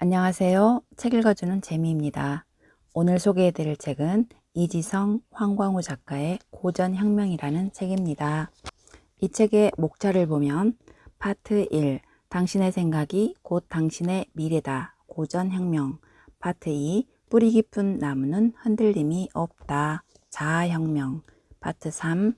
안녕하세요. 책 읽어주는 재미입니다. 오늘 소개해드릴 책은 이지성, 황광우 작가의 고전혁명이라는 책입니다. 이 책의 목차를 보면 파트 1, 당신의 생각이 곧 당신의 미래다. 고전혁명. 파트 2, 뿌리 깊은 나무는 흔들림이 없다. 자아혁명. 파트 3,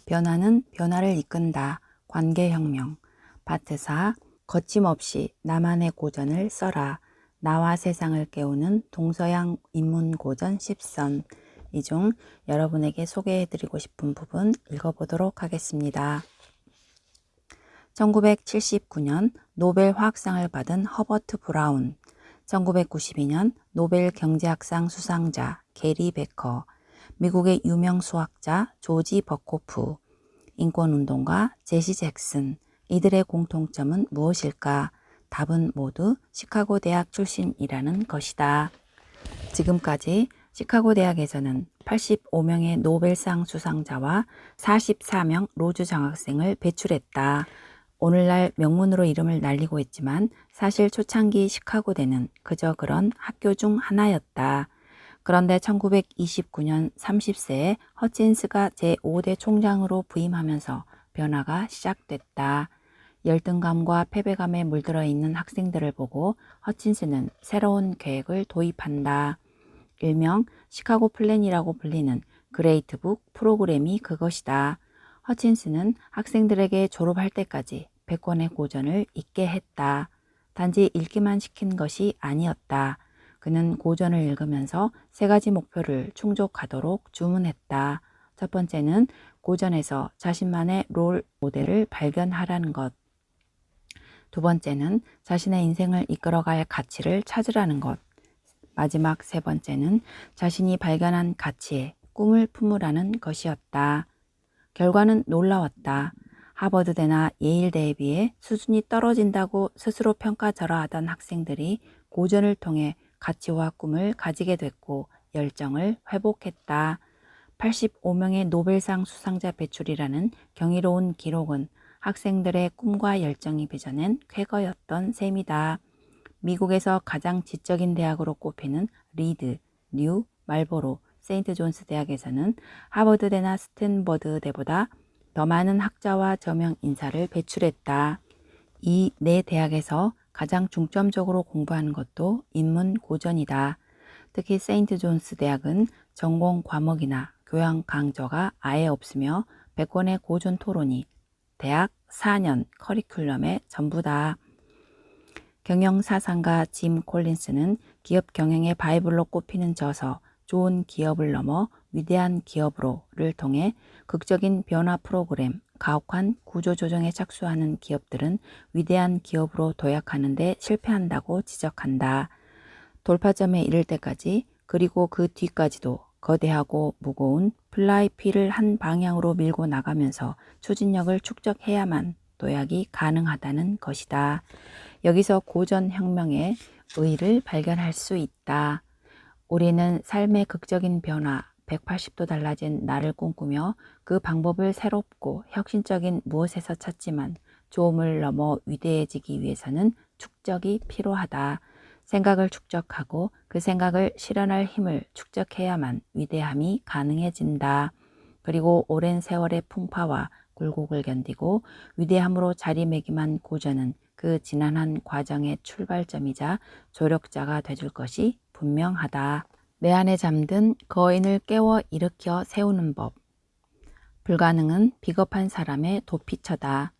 변화는 변화를 이끈다. 관계혁명. 파트 4, 거침없이 나만의 고전을 써라. 나와 세상을 깨우는 동서양 인문고전 10선. 이 중 여러분에게 소개해드리고 싶은 부분 읽어보도록 하겠습니다. 1979년 노벨 화학상을 받은 허버트 브라운, 1992년 노벨 경제학상 수상자 게리 베커, 미국의 유명 수학자 조지 버코프, 인권운동가 제시 잭슨, 이들의 공통점은 무엇일까? 답은 모두 시카고 대학 출신이라는 것이다. 지금까지 시카고 대학에서는 85명의 노벨상 수상자와 44명 로즈 장학생을 배출했다. 오늘날 명문으로 이름을 날리고 있지만 사실 초창기 시카고대는 그저 그런 학교 중 하나였다. 그런데 1929년 30세에 허친스가 제5대 총장으로 부임하면서 변화가 시작됐다. 열등감과 패배감에 물들어 있는 학생들을 보고 허친스는 새로운 계획을 도입한다. 일명 시카고 플랜이라고 불리는 그레이트북 프로그램이 그것이다. 허친스는 학생들에게 졸업할 때까지 100권의 고전을 읽게 했다. 단지 읽기만 시킨 것이 아니었다. 그는 고전을 읽으면서 3가지 목표를 충족하도록 주문했다. 첫 번째는 고전에서 자신만의 롤 모델을 발견하라는 것. 두 번째는 자신의 인생을 이끌어갈 가치를 찾으라는 것. 마지막 3번째는 자신이 발견한 가치에 꿈을 품으라는 것이었다. 결과는 놀라웠다. 하버드대나 예일대에 비해 수준이 떨어진다고 스스로 평가절하하던 학생들이 고전을 통해 가치와 꿈을 가지게 됐고 열정을 회복했다. 85명의 노벨상 수상자 배출이라는 경이로운 기록은 학생들의 꿈과 열정이 빚어낸 쾌거였던 셈이다. 미국에서 가장 지적인 대학으로 꼽히는 리드, 뉴, 말보로, 세인트 존스 대학에서는 하버드대나 스탠버드대보다 더 많은 학자와 저명 인사를 배출했다. 이 네 대학에서 가장 중점적으로 공부하는 것도 인문 고전이다. 특히 세인트 존스 대학은 전공 과목이나 교양 강좌가 아예 없으며 100권의 고전 토론이 대학 4년 커리큘럼의 전부다. 경영사상가 짐 콜린스는 기업 경영의 바이블로 꼽히는 저서 좋은 기업을 넘어 위대한 기업으로를 통해 극적인 변화 프로그램, 가혹한 구조조정에 착수하는 기업들은 위대한 기업으로 도약하는 데 실패한다고 지적한다. 돌파점에 이를 때까지 그리고 그 뒤까지도 거대하고 무거운 플라이휠을 한 방향으로 밀고 나가면서 추진력을 축적해야만 도약이 가능하다는 것이다. 여기서 고전 혁명의 의의를 발견할 수 있다. 우리는 삶의 극적인 변화, 180도 달라진 나를 꿈꾸며 그 방법을 새롭고 혁신적인 무엇에서 찾지만 조음을 넘어 위대해지기 위해서는 축적이 필요하다. 생각을 축적하고 그 생각을 실현할 힘을 축적해야만 위대함이 가능해진다. 그리고 오랜 세월의 풍파와 굴곡을 견디고 위대함으로 자리매김한 고전은 그 지난한 과정의 출발점이자 조력자가 되줄 것이 분명하다. 내 안에 잠든 거인을 깨워 일으켜 세우는 법. 불가능은 비겁한 사람의 도피처다.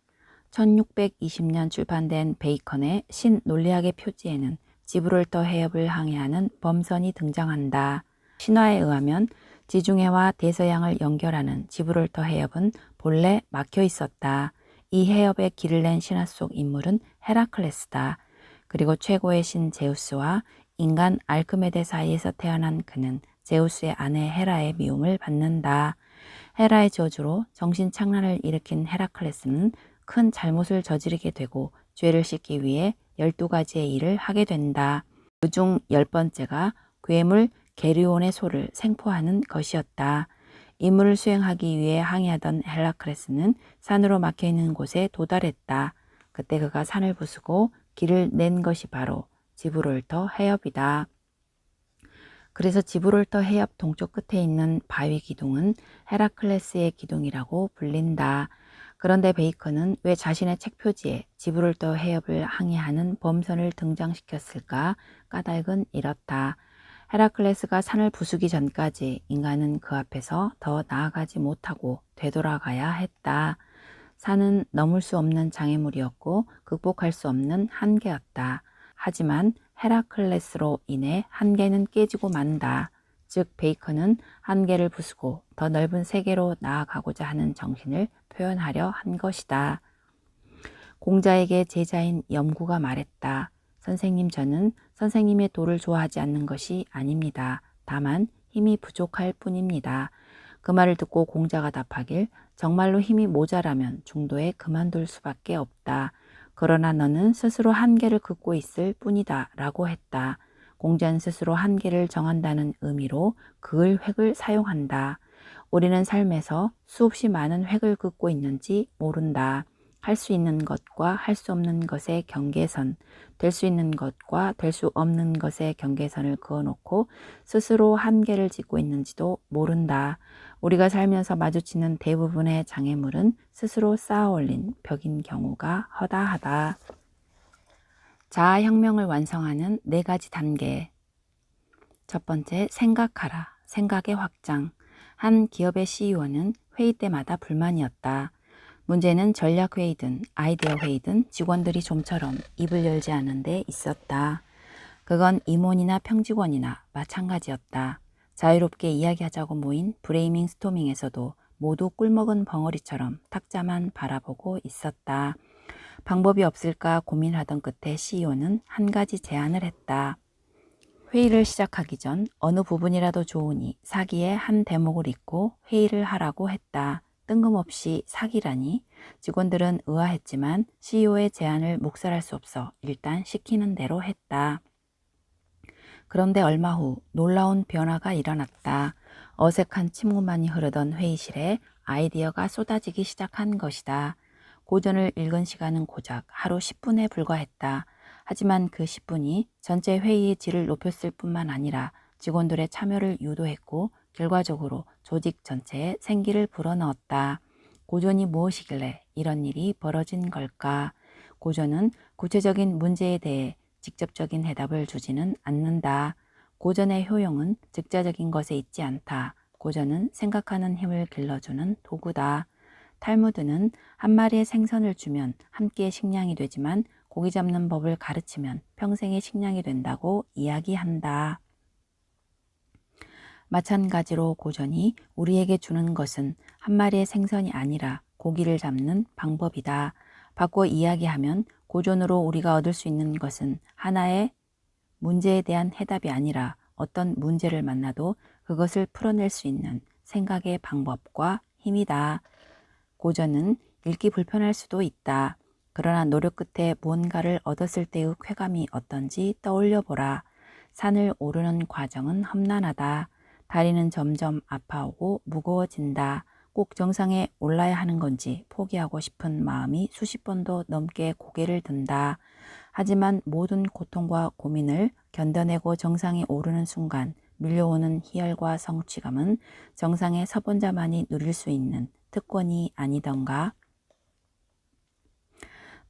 1620년 출판된 베이컨의 신논리학의 표지에는 지브롤터 해협을 항해하는 범선이 등장한다. 신화에 의하면 지중해와 대서양을 연결하는 지브롤터 해협은 본래 막혀 있었다. 이 해협에 길을 낸 신화 속 인물은 헤라클레스다. 그리고 최고의 신 제우스와 인간 알크메데 사이에서 태어난 그는 제우스의 아내 헤라의 미움을 받는다. 헤라의 저주로 정신착란을 일으킨 헤라클레스는 큰 잘못을 저지르게 되고 죄를 씻기 위해 12가지의 일을 하게 된다. 그중 10번째가 괴물 게르온의 소를 생포하는 것이었다. 임무를 수행하기 위해 항해하던 헤라클레스는 산으로 막혀있는 곳에 도달했다. 그때 그가 산을 부수고 길을 낸 것이 바로 지브롤터 해협이다. 그래서 지브롤터 해협 동쪽 끝에 있는 바위 기둥은 헤라클레스의 기둥이라고 불린다. 그런데 베이컨은 왜 자신의 책 표지에 지브롤터 해협을 항해하는 범선을 등장시켰을까? 까닭은 이렇다. 헤라클레스가 산을 부수기 전까지 인간은 그 앞에서 더 나아가지 못하고 되돌아가야 했다. 산은 넘을 수 없는 장애물이었고 극복할 수 없는 한계였다. 하지만 헤라클레스로 인해 한계는 깨지고 만다. 즉 베이컨은 한계를 부수고 더 넓은 세계로 나아가고자 하는 정신을 표현하려 한 것이다. 공자에게 제자인 염구가 말했다. 선생님, 저는 선생님의 도를 좋아하지 않는 것이 아닙니다. 다만 힘이 부족할 뿐입니다. 그 말을 듣고 공자가 답하길, 정말로 힘이 모자라면 중도에 그만둘 수밖에 없다. 그러나 너는 스스로 한계를 긋고 있을 뿐이다 라고 했다. 공자는 스스로 한계를 정한다는 의미로 그을 획을 사용한다. 우리는 삶에서 수없이 많은 획을 긋고 있는지 모른다. 할 수 있는 것과 할 수 없는 것의 경계선, 될 수 있는 것과 될 수 없는 것의 경계선을 그어놓고 스스로 한계를 짓고 있는지도 모른다. 우리가 살면서 마주치는 대부분의 장애물은 스스로 쌓아올린 벽인 경우가 허다하다. 자아혁명을 완성하는 4가지 단계. 첫 번째, 생각하라. 생각의 확장. 한 기업의 CEO는 회의 때마다 불만이었다. 문제는 전략회의든 아이디어 회의든 직원들이 좀처럼 입을 열지 않은 데 있었다. 그건 임원이나 평직원이나 마찬가지였다. 자유롭게 이야기하자고 모인 브레이밍 스토밍에서도 모두 꿀먹은 벙어리처럼 탁자만 바라보고 있었다. 방법이 없을까 고민하던 끝에 CEO는 한 가지 제안을 했다. 회의를 시작하기 전 어느 부분이라도 좋으니 사기의 한 대목을 읽고 회의를 하라고 했다. 뜬금없이 사기라니? 직원들은 의아했지만 CEO의 제안을 묵살할 수 없어 일단 시키는 대로 했다. 그런데 얼마 후 놀라운 변화가 일어났다. 어색한 침묵만이 흐르던 회의실에 아이디어가 쏟아지기 시작한 것이다. 고전을 읽은 시간은 고작 하루 10분에 불과했다. 하지만 그 10분이 전체 회의의 질을 높였을 뿐만 아니라 직원들의 참여를 유도했고 결과적으로 조직 전체에 생기를 불어넣었다. 고전이 무엇이길래 이런 일이 벌어진 걸까? 고전은 구체적인 문제에 대해 직접적인 해답을 주지는 않는다. 고전의 효용은 즉자적인 것에 있지 않다. 고전은 생각하는 힘을 길러주는 도구다. 탈무드는 한 마리의 생선을 주면 함께 식량이 되지만 고기 잡는 법을 가르치면 평생의 식량이 된다고 이야기한다. 마찬가지로 고전이 우리에게 주는 것은 한 마리의 생선이 아니라 고기를 잡는 방법이다. 바꿔 이야기하면 고전으로 우리가 얻을 수 있는 것은 하나의 문제에 대한 해답이 아니라 어떤 문제를 만나도 그것을 풀어낼 수 있는 생각의 방법과 힘이다. 고전은 읽기 불편할 수도 있다. 그러나 노력 끝에 무언가를 얻었을 때의 쾌감이 어떤지 떠올려 보라. 산을 오르는 과정은 험난하다. 다리는 점점 아파오고 무거워진다. 꼭 정상에 올라야 하는 건지 포기하고 싶은 마음이 수십 번도 넘게 고개를 든다. 하지만 모든 고통과 고민을 견뎌내고 정상에 오르는 순간 밀려오는 희열과 성취감은 정상에 서본 자만이 누릴 수 있는 특권이 아니던가.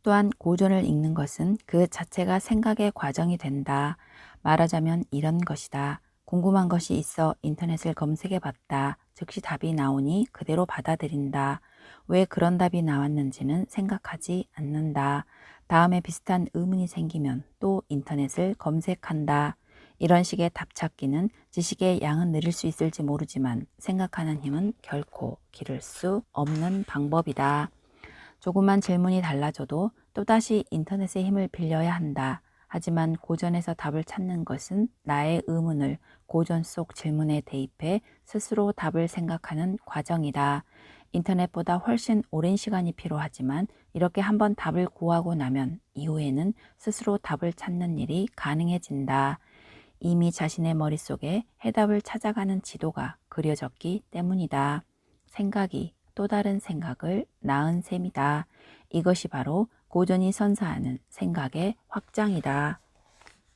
또한 고전을 읽는 것은 그 자체가 생각의 과정이 된다. 말하자면 이런 것이다. 궁금한 것이 있어 인터넷을 검색해 봤다. 즉시 답이 나오니 그대로 받아들인다. 왜 그런 답이 나왔는지는 생각하지 않는다. 다음에 비슷한 의문이 생기면 또 인터넷을 검색한다. 이런 식의 답 찾기는 지식의 양은 늘릴 수 있을지 모르지만 생각하는 힘은 결코 기를 수 없는 방법이다. 조그만 질문이 달라져도 또다시 인터넷의 힘을 빌려야 한다. 하지만 고전에서 답을 찾는 것은 나의 의문을 고전 속 질문에 대입해 스스로 답을 생각하는 과정이다. 인터넷보다 훨씬 오랜 시간이 필요하지만 이렇게 한번 답을 구하고 나면 이후에는 스스로 답을 찾는 일이 가능해진다. 이미 자신의 머릿속에 해답을 찾아가는 지도가 그려졌기 때문이다. 생각이 또 다른 생각을 낳은 셈이다. 이것이 바로 고전이 선사하는 생각의 확장이다.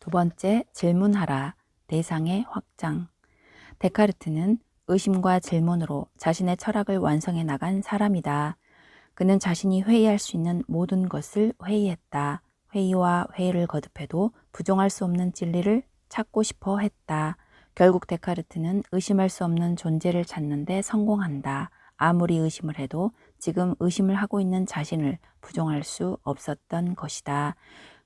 두 번째, 질문하라. 대상의 확장. 데카르트는 의심과 질문으로 자신의 철학을 완성해 나간 사람이다. 그는 자신이 회의할 수 있는 모든 것을 회의했다. 회의와 회의를 거듭해도 부정할 수 없는 진리를 찾고 싶어 했다. 결국 데카르트는 의심할 수 없는 존재를 찾는 데 성공한다. 아무리 의심을 해도 지금 의심을 하고 있는 자신을 부정할 수 없었던 것이다.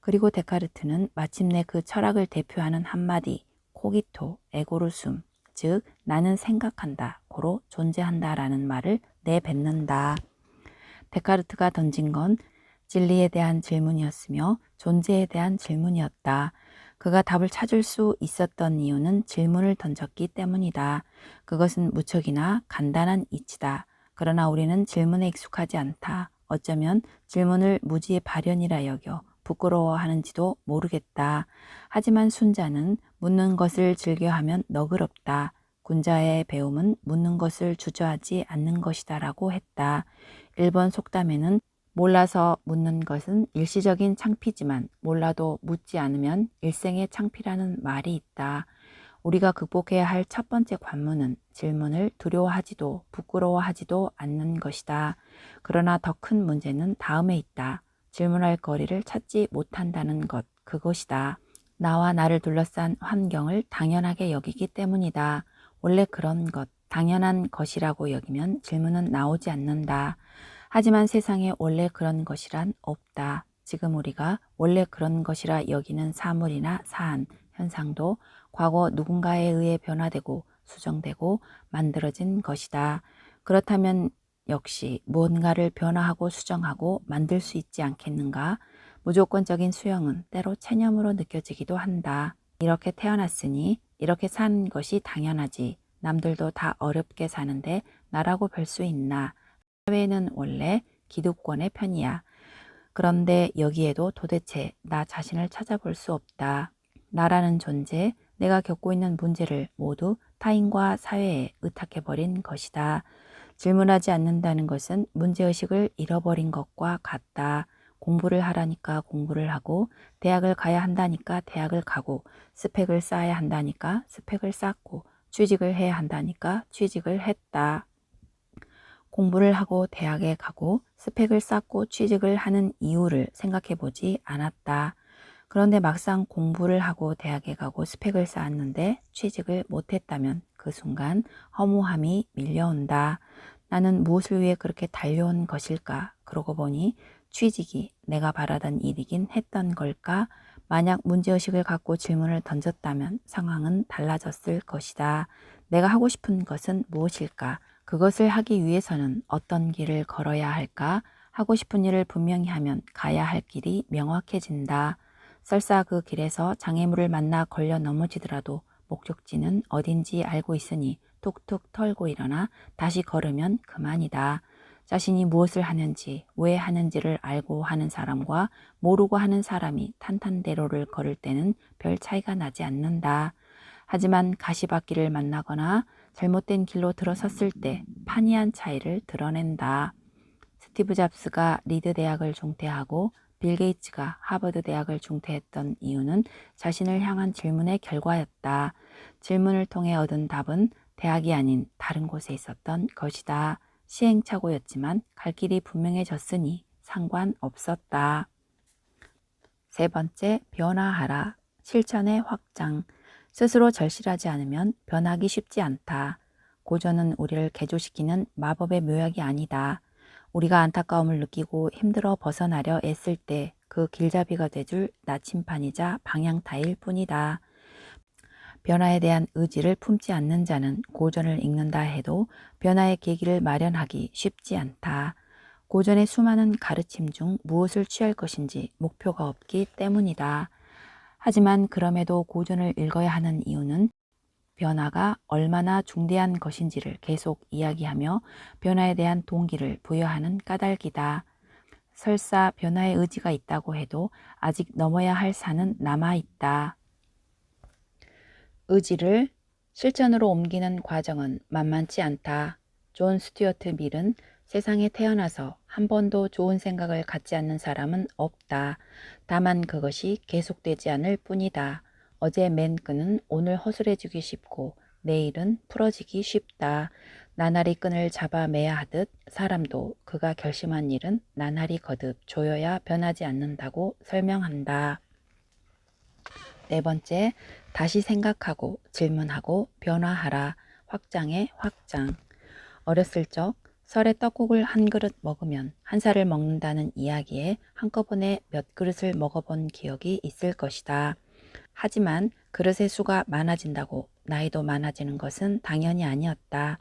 그리고 데카르트는 마침내 그 철학을 대표하는 한마디, 코기토, 에고르숨, 즉 나는 생각한다, 고로 존재한다라는 말을 내뱉는다. 데카르트가 던진 건 진리에 대한 질문이었으며 존재에 대한 질문이었다. 그가 답을 찾을 수 있었던 이유는 질문을 던졌기 때문이다. 그것은 무척이나 간단한 이치다. 그러나 우리는 질문에 익숙하지 않다. 어쩌면 질문을 무지의 발현이라 여겨 부끄러워하는지도 모르겠다. 하지만 순자는 묻는 것을 즐겨하면 너그럽다. 군자의 배움은 묻는 것을 주저하지 않는 것이다 라고 했다. 일본 속담에는 몰라서 묻는 것은 일시적인 창피지만 몰라도 묻지 않으면 일생의 창피라는 말이 있다. 우리가 극복해야 할 첫 번째 관문은 질문을 두려워하지도 부끄러워하지도 않는 것이다. 그러나 더 큰 문제는 다음에 있다. 질문할 거리를 찾지 못한다는 것, 그것이다. 나와 나를 둘러싼 환경을 당연하게 여기기 때문이다. 원래 그런 것, 당연한 것이라고 여기면 질문은 나오지 않는다. 하지만 세상에 원래 그런 것이란 없다. 지금 우리가 원래 그런 것이라 여기는 사물이나 사안, 현상도 과거 누군가에 의해 변화되고 수정되고 만들어진 것이다. 그렇다면 역시 무언가를 변화하고 수정하고 만들 수 있지 않겠는가? 무조건적인 수용은 때로 체념으로 느껴지기도 한다. 이렇게 태어났으니 이렇게 사는 것이 당연하지. 남들도 다 어렵게 사는데 나라고 별 수 있나? 사회는 원래 기득권의 편이야. 그런데 여기에도 도대체 나 자신을 찾아볼 수 없다. 나라는 존재, 내가 겪고 있는 문제를 모두 타인과 사회에 의탁해버린 것이다. 질문하지 않는다는 것은 문제의식을 잃어버린 것과 같다. 공부를 하라니까 공부를 하고, 대학을 가야 한다니까 대학을 가고, 스펙을 쌓아야 한다니까 스펙을 쌓고, 취직을 해야 한다니까 취직을 했다. 공부를 하고 대학에 가고 스펙을 쌓고 취직을 하는 이유를 생각해 보지 않았다. 그런데 막상 공부를 하고 대학에 가고 스펙을 쌓았는데 취직을 못했다면 그 순간 허무함이 밀려온다. 나는 무엇을 위해 그렇게 달려온 것일까? 그러고 보니 취직이 내가 바라던 일이긴 했던 걸까? 만약 문제의식을 갖고 질문을 던졌다면 상황은 달라졌을 것이다. 내가 하고 싶은 것은 무엇일까? 그것을 하기 위해서는 어떤 길을 걸어야 할까? 하고 싶은 일을 분명히 하면 가야 할 길이 명확해진다. 설사 그 길에서 장애물을 만나 걸려 넘어지더라도 목적지는 어딘지 알고 있으니 툭툭 털고 일어나 다시 걸으면 그만이다. 자신이 무엇을 하는지, 왜 하는지를 알고 하는 사람과 모르고 하는 사람이 탄탄대로를 걸을 때는 별 차이가 나지 않는다. 하지만 가시밭길을 만나거나 잘못된 길로 들어섰을 때 판이한 차이를 드러낸다. 스티브 잡스가 리드 대학을 중퇴하고 빌 게이츠가 하버드 대학을 중퇴했던 이유는 자신을 향한 질문의 결과였다. 질문을 통해 얻은 답은 대학이 아닌 다른 곳에 있었던 것이다. 시행착오였지만 갈 길이 분명해졌으니 상관없었다. 세 번째, 변화하라. 실천의 확장. 스스로 절실하지 않으면 변하기 쉽지 않다. 고전은 우리를 개조시키는 마법의 묘약이 아니다. 우리가 안타까움을 느끼고 힘들어 벗어나려 애쓸 때 그 길잡이가 돼줄 나침판이자 방향타일 뿐이다. 변화에 대한 의지를 품지 않는 자는 고전을 읽는다 해도 변화의 계기를 마련하기 쉽지 않다. 고전의 수많은 가르침 중 무엇을 취할 것인지 목표가 없기 때문이다. 하지만 그럼에도 고전을 읽어야 하는 이유는 변화가 얼마나 중대한 것인지를 계속 이야기하며 변화에 대한 동기를 부여하는 까닭이다. 설사 변화의 의지가 있다고 해도 아직 넘어야 할 산은 남아있다. 의지를 실천으로 옮기는 과정은 만만치 않다. 존 스튜어트 밀은 세상에 태어나서 한 번도 좋은 생각을 갖지 않는 사람은 없다. 다만 그것이 계속되지 않을 뿐이다. 어제 맨 끈은 오늘 허술해지기 쉽고 내일은 풀어지기 쉽다. 나날이 끈을 잡아 매야 하듯 사람도 그가 결심한 일은 나날이 거듭 조여야 변하지 않는다고 설명한다. 네 번째, 다시 생각하고 질문하고 변화하라. 확장의 확장. 어렸을 적 설에 떡국을 한 그릇 먹으면 한 살을 먹는다는 이야기에 한꺼번에 몇 그릇을 먹어본 기억이 있을 것이다. 하지만 그릇의 수가 많아진다고 나이도 많아지는 것은 당연히 아니었다.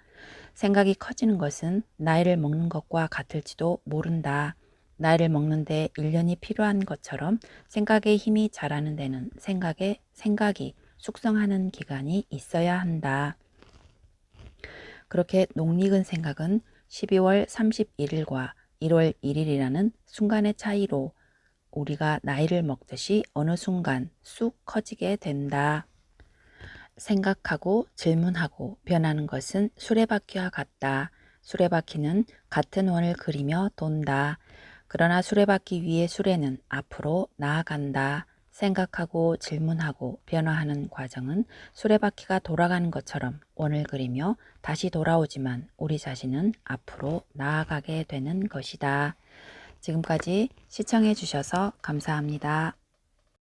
생각이 커지는 것은 나이를 먹는 것과 같을지도 모른다. 나이를 먹는데 1년이 필요한 것처럼 생각의 힘이 자라는 데는 생각이 숙성하는 기간이 있어야 한다. 그렇게 녹익은 생각은 12월 31일과 1월 1일이라는 순간의 차이로 우리가 나이를 먹듯이 어느 순간 쑥 커지게 된다. 생각하고 질문하고 변하는 것은 수레바퀴와 같다. 수레바퀴는 같은 원을 그리며 돈다. 그러나 수레바퀴 위의 수레는 앞으로 나아간다. 생각하고 질문하고 변화하는 과정은 수레바퀴가 돌아가는 것처럼 원을 그리며 다시 돌아오지만 우리 자신은 앞으로 나아가게 되는 것이다. 지금까지 시청해 주셔서 감사합니다.